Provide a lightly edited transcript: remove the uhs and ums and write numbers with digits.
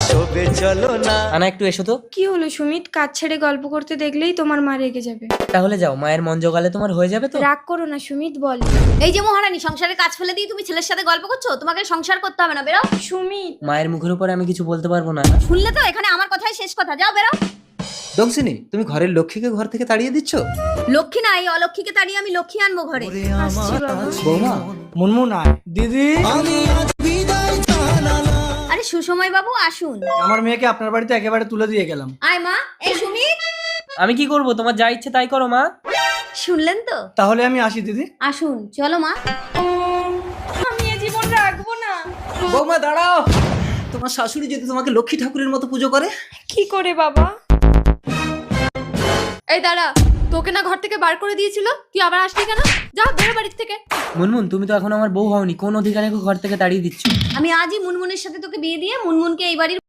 শোবে চলো না। আনা একটু এসো তো। কি হলো সুমিত? কাজ ছেড়ে গল্প করতে দেখলেই তোমার মা রেগে যাবে। তাহলে যাও, মায়ের মন জোগালে তোমার হয়ে যাবে তো। রাগ করো না সুমিত, বল। এই যে মহারানী, সংসারের কাজ ফেলে দিয়ে তুমি ছেলের সাথে গল্প করছো? তোমাকে সংসার করতে হবে না, বেরো। সুমিত, মায়ের মুখের উপরে আমি কিছু বলতে পারবো না। শুনলে তো, এখানে আমার কথাই শেষ কথা, যাও বেরো। দংশিনী, তুমি ঘরের লক্ষ্মীকে ঘর থেকে তাড়িয়ে দিচ্ছ? লক্ষ্মী না, এই অলক্ষ্মীকে তাড়িয়ে আমি লক্ষ্মী আনবো ঘরে। আসছি বাবা। বৌমা, মুনমুন আয়। দিদি, আরে সুসময় বাবু আসুন। আমার মেয়েকে আপনার বাড়িতে একেবারে তুলে দিয়ে গেলাম। আয় মা। এই সুমিত, আমি কি করব? তোমার যা ইচ্ছে তাই করো মা। শুনলেন তো? তাহলে আমি আসি দিদি। আসুন, চলো মা। আমি এ জীবন রাখবো না। বৌমা দাঁড়াও। তোমার শাশুড়ি যদি তোমাকে লক্ষ্মী ঠাকুরের মতো পুজো করে? কি করে বাবা? এই দাঁড়া, তোকে না ঘর থেকে বার করে দিয়েছিল, তুই আবার আসলি কেন? যা বেরো বাড়ির থেকে। মুনমুন, তুমি তো এখন আমার বউ হওনি, কোন অধিকারে ঘর থেকে তাড়িয়ে দিচ্ছ? আমি আজই মুনমুনের সাথে তোকে বিয়ে দিয়ে মুনমুনকে এই বাড়ির